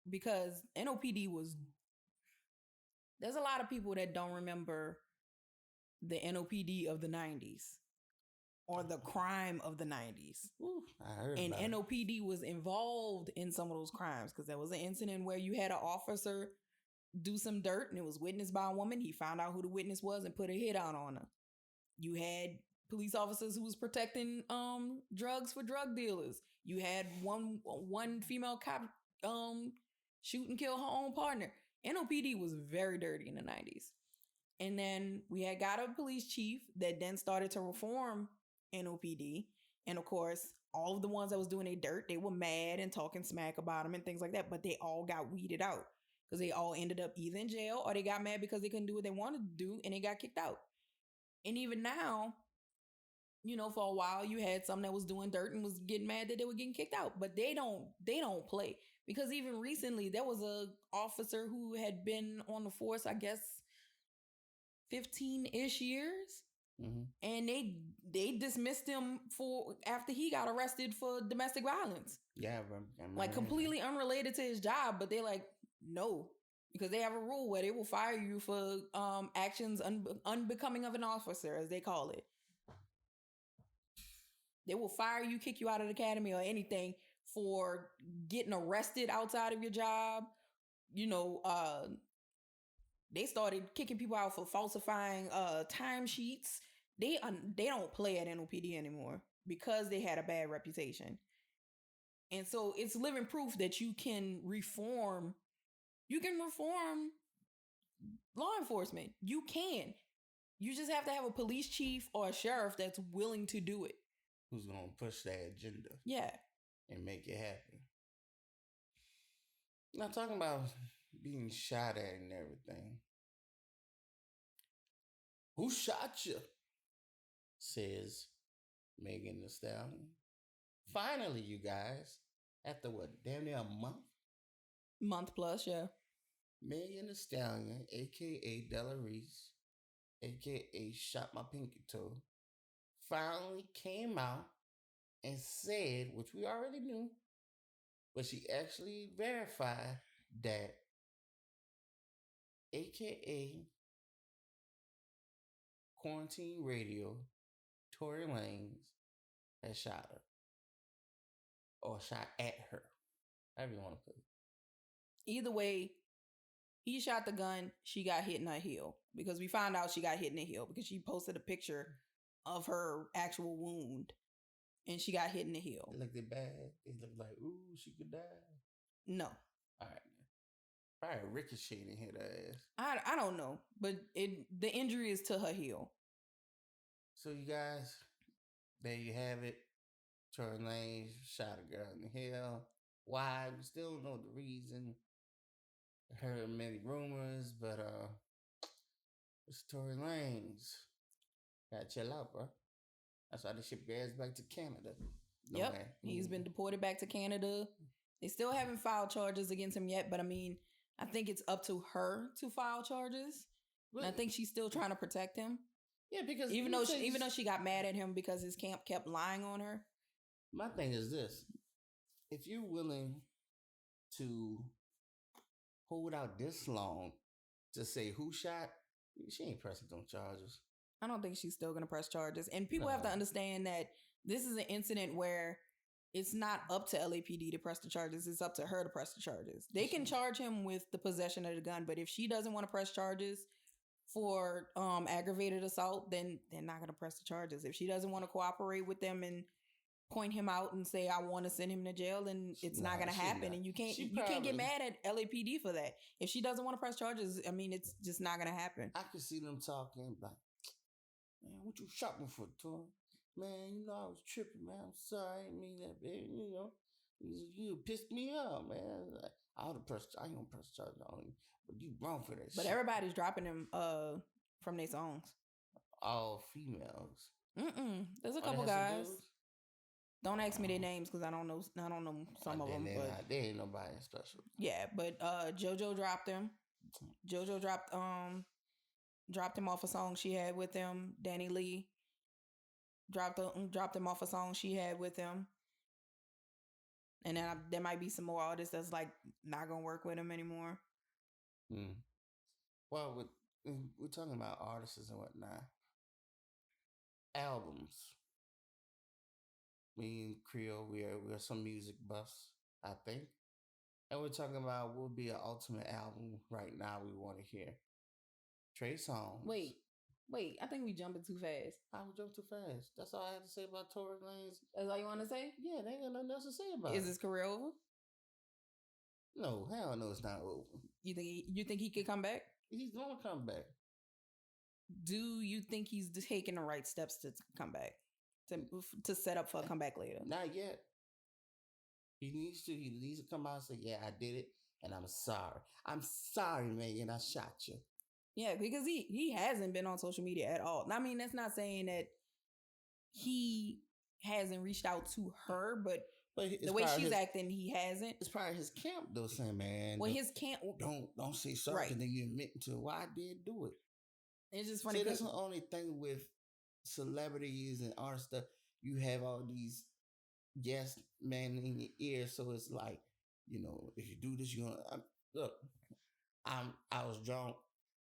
because NOPD was, there's a lot of people that don't remember the NOPD of the 90s or the crime of the 90s. Ooh, I heard and about NOPD was involved in some of those crimes, because there was an incident where you had an officer do some dirt and it was witnessed by a woman. He found out who the witness was and put a hit out on her. You had police officers who was protecting drugs for drug dealers. You had one female cop shoot and kill her own partner. NOPD was very dirty in the 90s. And then we had got a police chief that then started to reform NOPD. And of course, all of the ones that was doing their dirt, they were mad and talking smack about them and things like that. But they all got weeded out, because they all ended up either in jail or they got mad because they couldn't do what they wanted to do and they got kicked out. And even now, for a while you had some that was doing dirt and was getting mad that they were getting kicked out. But they don't play. Because even recently there was a officer who had been on the force, I guess, 15-ish years. Mm-hmm. And they dismissed him after he got arrested for domestic violence. Yeah, like completely unrelated to his job, but they like, no, because they have a rule where they will fire you for actions unbecoming of an officer, as they call it. They will fire you, kick you out of the academy or anything for getting arrested outside of your job. They started kicking people out for falsifying timesheets. They don't play at NOPD anymore because they had a bad reputation. And so it's living proof that you can reform. You can reform law enforcement. You can. You just have to have a police chief or a sheriff that's willing to do it. Who's going to push that agenda. Yeah. And make it happen. Not talking about being shot at and everything. Who shot you? Says Megan Thee Stallion. Finally, you guys, after what, damn near a month? Month plus, yeah. Megan Thee Stallion, a.k.a. Della Reese, a.k.a. Shot My Pinky Toe, finally came out and said, which we already knew, but she actually verified that a.k.a. Quarantine Radio, Tory Lanez, has shot her. or shot at her. However you want to put it. Either way, he shot the gun. She got hit in her heel because we found out she got hit in the heel because she posted a picture of her actual wound and she got hit in the heel. It looked bad. It looked like, ooh, she could die. No. All right. Probably ricocheted and hit her ass. I don't know, but the injury is to her heel. So you guys, there you have it. Tory Lanez shot a girl in the heel. Why? We still don't know the reason. Heard many rumors, but it's Tory Lanez. Gotta chill out, bro. That's why they ship your ass back to Canada. No yep, man. He's been deported back to Canada. They still haven't filed charges against him yet, but I mean, I think it's up to her to file charges. And I think she's still trying to protect him. Yeah, because even though she got mad at him because his camp kept lying on her. My thing is this: if you're willing to hold out this long to say who shot, she ain't pressing them charges. I don't think she's still going to press charges. And people have to understand that this is an incident where it's not up to LAPD to press the charges. It's up to her to press the charges. They can charge him with the possession of the gun, but if she doesn't want to press charges for aggravated assault, then they're not going to press the charges. If she doesn't want to cooperate with them and point him out and say, I want to send him to jail, then it's not going to happen. And you can't get mad at LAPD for that. If she doesn't want to press charges, I mean, it's just not going to happen. I can see them talking like, man, what you shot me for, Tory? Man, you know, I was tripping, man. I'm sorry. I didn't mean that, baby. You know, you pissed me off, man. I ain't gonna press charges on you, but you wrong for that shit. But everybody's dropping them from their songs. All females. There's a couple guys. Don't ask me their names because I don't know some of them. But they ain't nobody special. Yeah, but JoJo dropped him. JoJo dropped him off a song she had with him. Danny Lee dropped him off a song she had with him. And then there might be some more artists that's like not gonna work with him anymore. Well, we're talking about artists and whatnot. Albums. Me and Creole, we are some music buffs, I think. And we're talking about what would be an ultimate album right now we want to hear. Trey Songz. Wait, I think we jumping too fast. I would jump too fast. That's all I had to say about Tory Lanez. That's all you want to say? Yeah, they ain't got nothing else to say about it. Is his career over? No, hell no, it's not over. You think he could come back? He's gonna come back. Do you think he's taking the right steps to come back? To set up for a comeback later? Not yet. He needs to come out and say, yeah, I did it, and I'm sorry. I'm sorry, Megan, I shot you. Yeah, because he hasn't been on social media at all. I mean, that's not saying that he hasn't reached out to her, but the way she's acting, he hasn't. It's probably his camp though, saying, man. Well, his camp don't say sorry, right. And then you admit to why I did do it. It's just funny. See, that's the only thing with celebrities and artists stuff. You have all these yes men in your ear, so it's like, you know, if you do this, you're gonna look. I was drunk.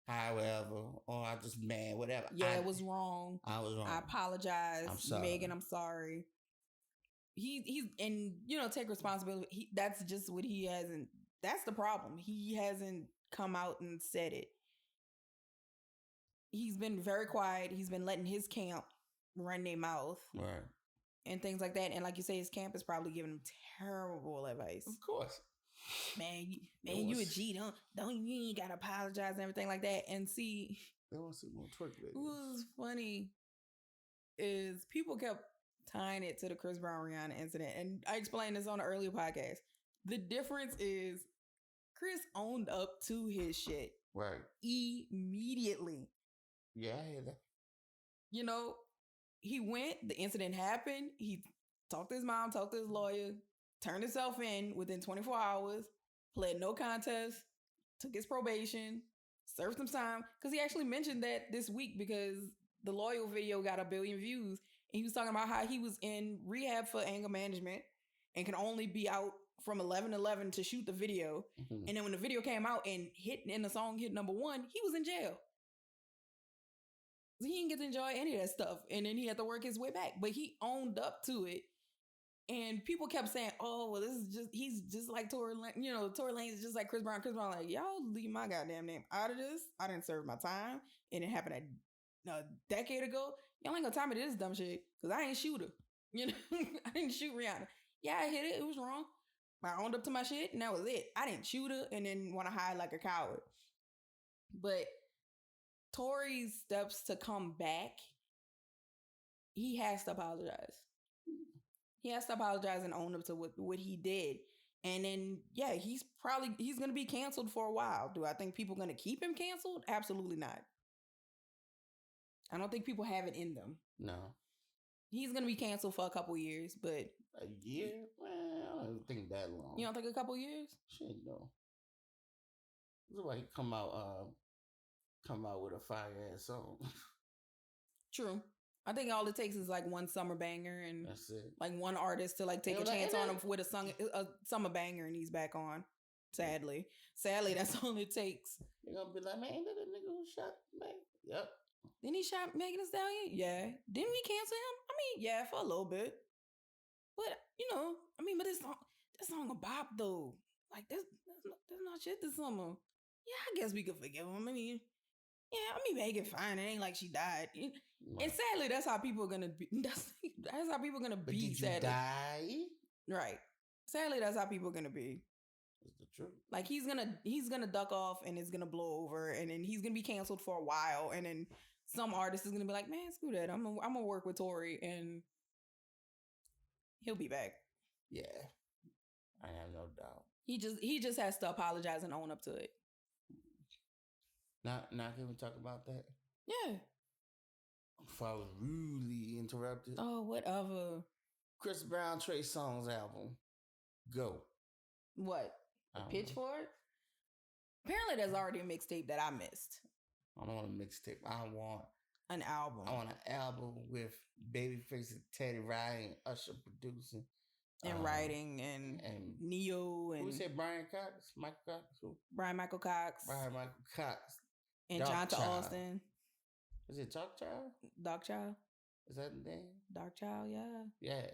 However, or I just mad, whatever. Yeah, it was wrong. I was wrong. I apologize. I'm sorry. Megan, I'm sorry. He's and take responsibility. That's just what he hasn't. That's the problem. He hasn't come out and said it. He's been very quiet. He's been letting his camp run their mouth. Right. And things like that. And like you say, his camp is probably giving him terrible advice. Of course. Man, you a G. You ain't gotta apologize and everything like that. And see, they want to see more twerk videos. What was funny is people kept tying it to the Chris Brown Rihanna incident, and I explained this on an earlier podcast. The difference is Chris owned up to his shit, right? Immediately. Yeah, I hear that. He went. The incident happened. He talked to his mom, talked to his lawyer. Turned himself in within 24 hours, pled no contest, took his probation, served some time. Because he actually mentioned that this week because the Loyal video got 1 billion views. And he was talking about how he was in rehab for anger management and can only be out from 11/11 to shoot the video. Mm-hmm. And then when the video came out and the song hit #1, he was in jail. So he didn't get to enjoy any of that stuff. And then he had to work his way back. But he owned up to it. And people kept saying, "Oh, well, he's just like Tory Lane. Tory Lane is just like Chris Brown. Chris Brown, like, y'all leave my goddamn name out of this. I didn't serve my time. And it happened a decade ago. Y'all ain't gonna tell me this dumb shit because I ain't shoot her. I didn't shoot Rihanna. Yeah, I hit it. It was wrong. I owned up to my shit, and that was it. I didn't shoot her and then want to hide like a coward. But Tory's steps to come back, he has to apologize. He has to apologize and own up to what he did. And then, yeah, he's going to be canceled for a while. Do I think people are going to keep him canceled? Absolutely not. I don't think people have it in them. No. He's going to be canceled for a couple years, but... A year? Well, I don't think that long. You don't think a couple years? Shit, no. This is why he come out with a fire-ass song. True. I think all it takes is like one summer banger and that's it. Like one artist to like take a chance on him with a summer banger and he's back on. Sadly, that's all it takes. You're gonna be like, man, ain't that a nigga who shot Meg? Yep. Didn't he shot Megan Thee Stallion? Yeah. Didn't we cancel him? I mean, yeah, for a little bit. But but this song a bop though. Like that's not shit this summer. Yeah, I guess we could forgive him. Megan fine. It ain't like she died. And sadly, that's how people are gonna be. That's how people are gonna be. Did you sadly. die? Right. Sadly, that's how people are gonna be. That's the truth. Like he's gonna duck off and it's gonna blow over, and then he's gonna be canceled for a while, and then some artist is gonna be like, man, screw that. I'm gonna work with Tory, and he'll be back. Yeah, I have no doubt. He just has to apologize and own up to it. Not can we talk about that? Yeah. Before I was rudely interrupted. Oh, whatever. Chris Brown, Trey Songz album. Go. What? A Pitchfork? Apparently there's already a mixtape that I missed. I don't want a mixtape. I want an album. I want an album with Babyface and Teddy Riley and Usher producing. And writing and Neo and... Who said Brian Cox? Michael Cox? Who? Brian Michael Cox. And John to Austin. Is it Dark Child? Dark Child. Is that the name? Dark Child, yeah. Yeah.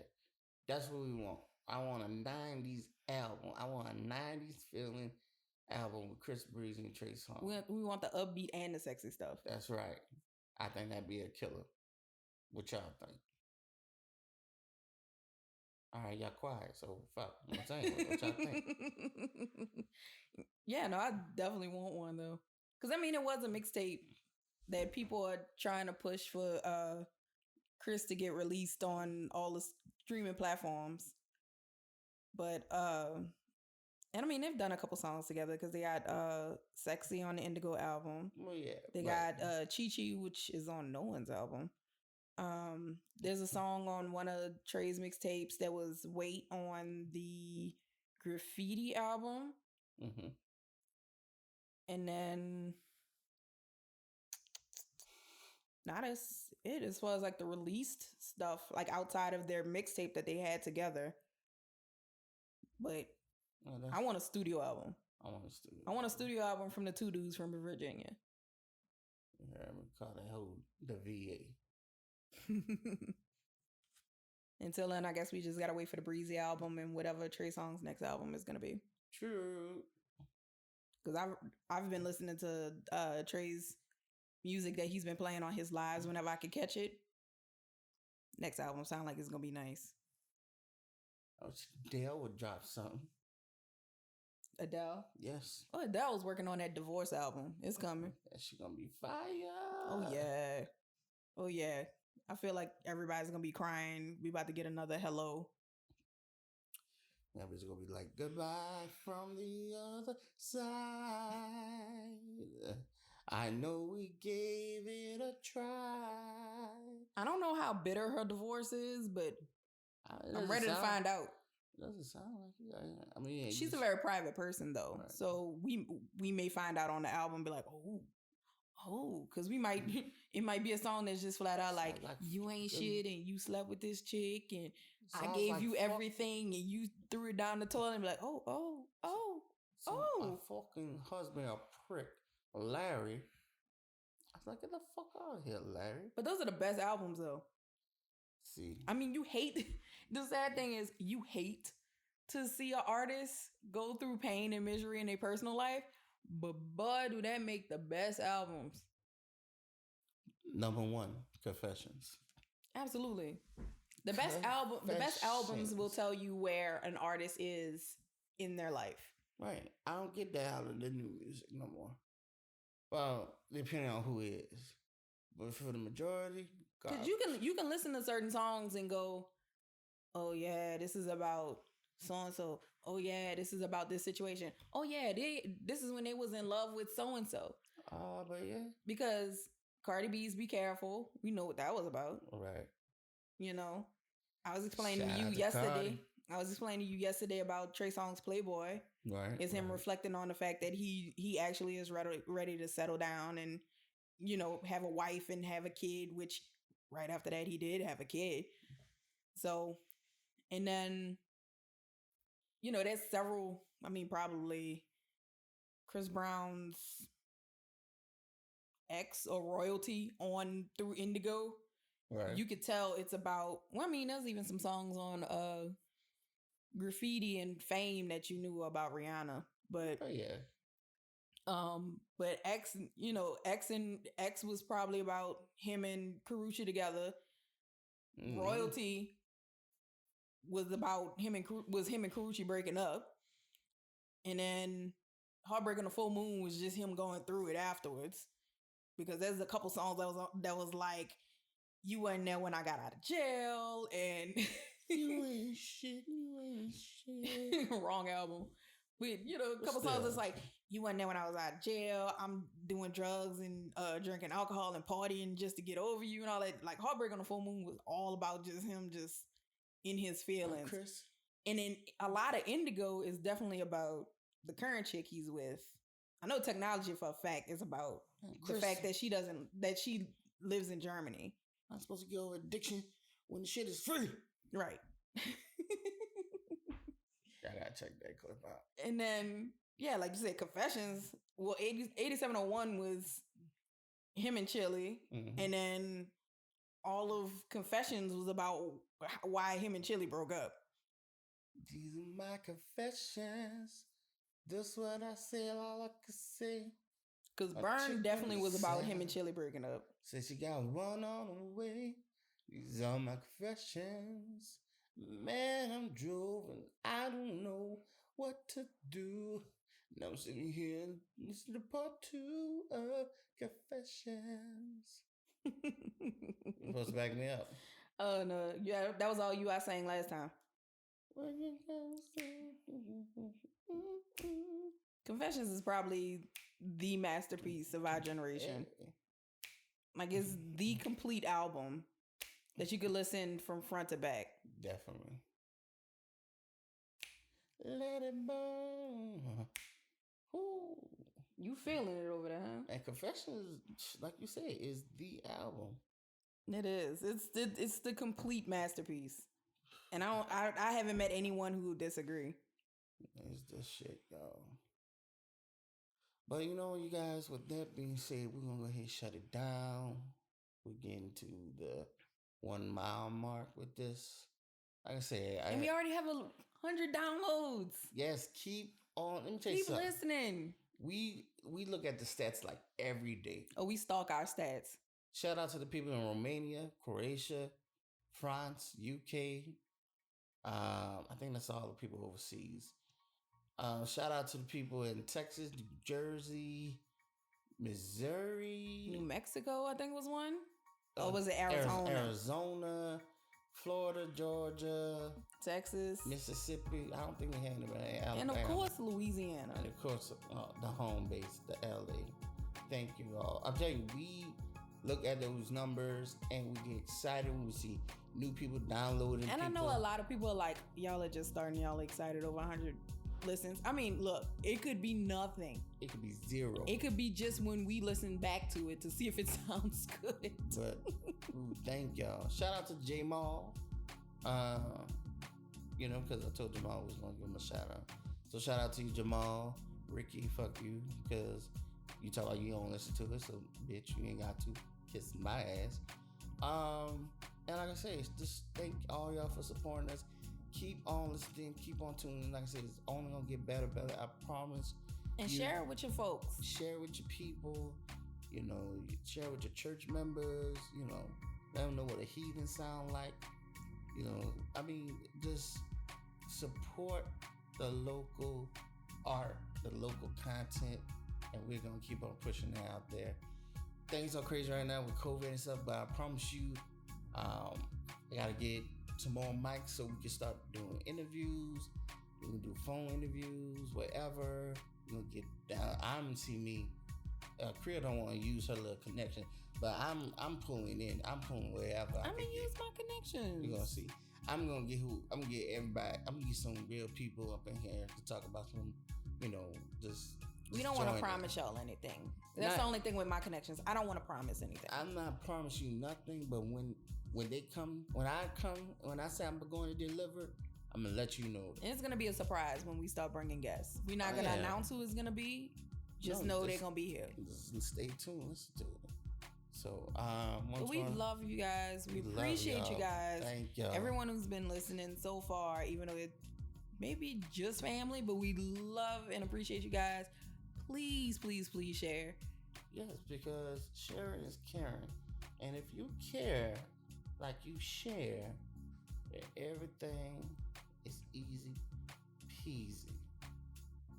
That's what we want. I want a 90s album. I want a 90s feeling album with Chris Breezy and Trey Songz. We want the upbeat and the sexy stuff. That's right. I think that'd be a killer. What y'all think? All right, y'all quiet. So fuck. I'm saying, what y'all think? Yeah, no, I definitely want one though. Because it was a mixtape that people are trying to push for Chris to get released on all the streaming platforms. But they've done a couple songs together because they got Sexy on the Indigo album. Well, yeah. They got Chi Chi, which is on no one's album. There's a song on one of Trey's mixtapes that was Wait on the Graffiti album. Mm-hmm. And then not as far as like the released stuff, like outside of their mixtape that they had together. But I want a studio album. I want a studio album from the two dudes from Virginia. Yeah, we call that whole the VA. Until then, I guess we just gotta wait for the Breezy album and whatever Trey Songz' next album is gonna be. True. Because I've been listening to Trey's music that he's been playing on his lives whenever I could catch it. Next album sound like it's gonna be nice. Oh, Adele would drop something. Adele? Yes. Oh, Adele's working on that Divorce album. It's coming. She gonna be fire. Oh yeah. I feel like everybody's gonna be crying. We about to get another Hello. Everybody's gonna be like, goodbye from the other side. I know we gave it a try. I don't know how bitter her divorce is, but I'm ready to find out. Doesn't sound like it. She's a very private person though. Right. So we may find out on the album and be like, because it might be a song that's just flat out like you ain't shit and you slept with this chick and I gave you everything and you threw it down the toilet and be like, my fucking husband a prick, Larry. I was like, get the fuck out of here, Larry. But those are the best albums though. See, I mean, you hate. The sad thing is, you hate to see an artist go through pain and misery in their personal life, but boy, do that make the best albums. number one, Confessions. Absolutely. The best albums will tell you where an artist is in their life. Right. I don't get that out of the new music no more. Well, depending on who it is. But for the majority, because you can listen to certain songs and go, oh yeah, this is about so and so. Oh yeah, this is about this situation. Oh yeah, this is when they was in love with so and so. But yeah, because Cardi B's "Be Careful," we know what that was about, right? You know, I was explaining to you yesterday about Trey Songz "Playboy." Right, it's him reflecting on the fact that he actually is ready to settle down and, you know, have a wife and have a kid, which right after that he did have a kid. So, and then, you know, there's several, I mean, probably Chris Brown's ex or royalty on through Indigo. Right. You could tell it's about, well, I mean, there's even some songs on Graffiti and Fame that you knew about Rihanna. But oh yeah. But X was probably about him and Karrueche together. Mm-hmm. Royalty was about him and Karrueche breaking up. And then Heartbreak on the Full Moon was just him going through it afterwards. Because there's a couple songs that was like, you weren't there when I got out of jail, and you ain't shit. Wrong album. But, you know, a couple songs that's like, you weren't there when I was out of jail. I'm doing drugs and drinking alcohol and partying just to get over you and all that. Like, Heartbreak on the Full Moon was all about just him just in his feelings. Chris. And then a lot of Indigo is definitely about the current chick he's with. I know Technology for a fact is about Chris. The fact that she lives in Germany. I'm supposed to get over addiction when the shit is free. Right. I gotta check that clip out. And then, yeah, like you said, Confessions. Well, 8701 was him and Chili. Mm-hmm. And then all of Confessions was about why him and Chili broke up. These are my confessions. This what I said, all I could say. Because Burn definitely was about him and Chili breaking up. Said she got one on the way. These are my confessions. Man, I'm drove and I don't know what to do. Now I'm sitting here and listen to part 2 of Confessions. You're supposed to back me up. Oh, no. Yeah, that was all you I sang last time. Confessions is probably the masterpiece of our generation. Like, it's the complete album that you could listen from front to back. Definitely. Let it burn. Ooh. You feeling it over there, huh? And Confessions, like you said, is the album. It is. It's the complete masterpiece. And I haven't met anyone who would disagree. It's the shit, y'all. But you know, you guys, with that being said, we're going to go ahead and shut it down. We're getting to the 1 mile mark with this. Like I said, and we already have 100 downloads. Yes, keep on. Let me tell you something. Keep listening. We look at the stats like every day. Oh, we stalk our stats. Shout out to the people in Romania, Croatia, France, UK. I think that's all the people overseas. Shout out to the people in Texas, New Jersey, Missouri. New Mexico, I think was one. Or was it Arizona? Arizona, Florida, Georgia, Texas, Mississippi. I don't think they had anybody in Alabama. And of course, Louisiana. And of course, the home base, the LA. Thank you all. I'm telling you, we look at those numbers and we get excited when we see new people downloading. And I know a lot of people are like, y'all are just starting, y'all excited over 100 listens. I mean, look, it could be nothing. It could be 0. It could be just when we listen back to it to see if it sounds good. But thank y'all. Shout out to J Mall. You know, because I told Jamal I was going to give him a shout out. So shout out to you, Jamal. Ricky, fuck you, because you talk like you don't listen to it, so bitch, you ain't got to kiss my ass. And like I say, just thank all y'all for supporting us. Keep on listening, keep on tuning. Like I said, it's only gonna get better. I promise. And share it with your folks. Share it with your people. You know, share it with your church members. You know, let them know what a heathen sound like. You know, I mean, just support the local art, the local content, and we're gonna keep on pushing it out there. Things are crazy right now with COVID and stuff, but I promise you, I gotta get some more mics so we can start doing interviews. We can do phone interviews, whatever. We're gonna get down. I'm see me. Creole don't want to use her little connection, but I'm pulling in. I'm pulling wherever. I'm gonna use my connections. You're gonna see. I'm gonna get everybody. I'm gonna get some real people up in here to talk about some, you know, just. We don't want to promise y'all anything. That's the only thing with my connections. I don't want to promise anything. I'm not promising you nothing, but when they come, when I say I'm going to deliver, I'm gonna let you know. And it's gonna be a surprise when we start bringing guests. We're not gonna announce who it's gonna be. Just know they're gonna be here. Just stay tuned. Listen to it. So, we love you guys. We appreciate you guys. Thank y'all. Everyone who's been listening so far, even though it may be just family, but we love and appreciate you guys. Please, please, please share. Yes, because sharing is caring. And if you care like you share, everything is easy peasy.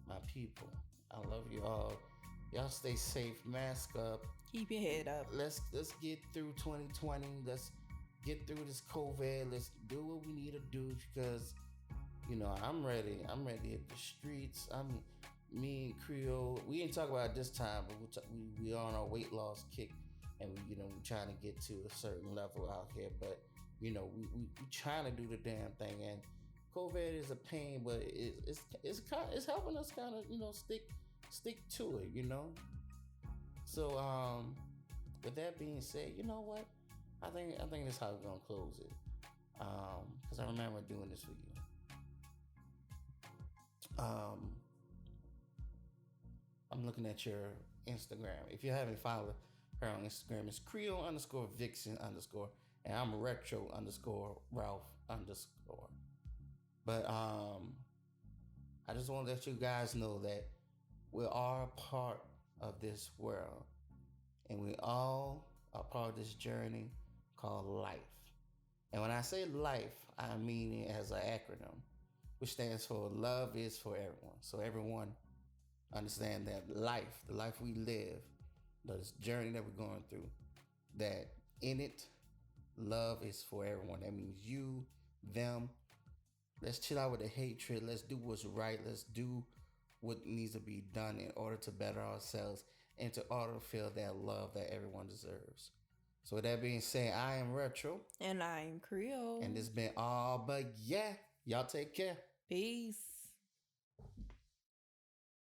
My people, I love you all. Y'all stay safe, mask up. Keep your head up. Let's get through 2020. Let's get through this COVID. Let's do what we need to do because, you know, I'm ready. I'm ready to hit the streets. Me and Creole, we didn't talk about it this time, but we are on our weight loss kick, and we're trying to get to a certain level out here. But we trying to do the damn thing, and COVID is a pain, but it's helping us kind of stick to it, you know. So with that being said, you know what? I think that's how we're gonna close it, because I remember doing this for you. I'm looking at your Instagram. If you haven't followed her on Instagram, it's Creole_Vixen_, and I'm Retro_Ralph_. But I just want to let you guys know that we are a part of this world, and we all are part of this journey called life. And when I say life, I mean it as an acronym, which stands for love is for everyone. So everyone understand that life, the life we live, this journey that we're going through, that in it, love is for everyone. That means you, them. Let's chill out with the hatred. Let's do what's right. Let's do what needs to be done in order to better ourselves and to order to feel that love that everyone deserves. So with that being said, I am Retro. And I am Creole. And this been all but yeah. Y'all take care. Peace.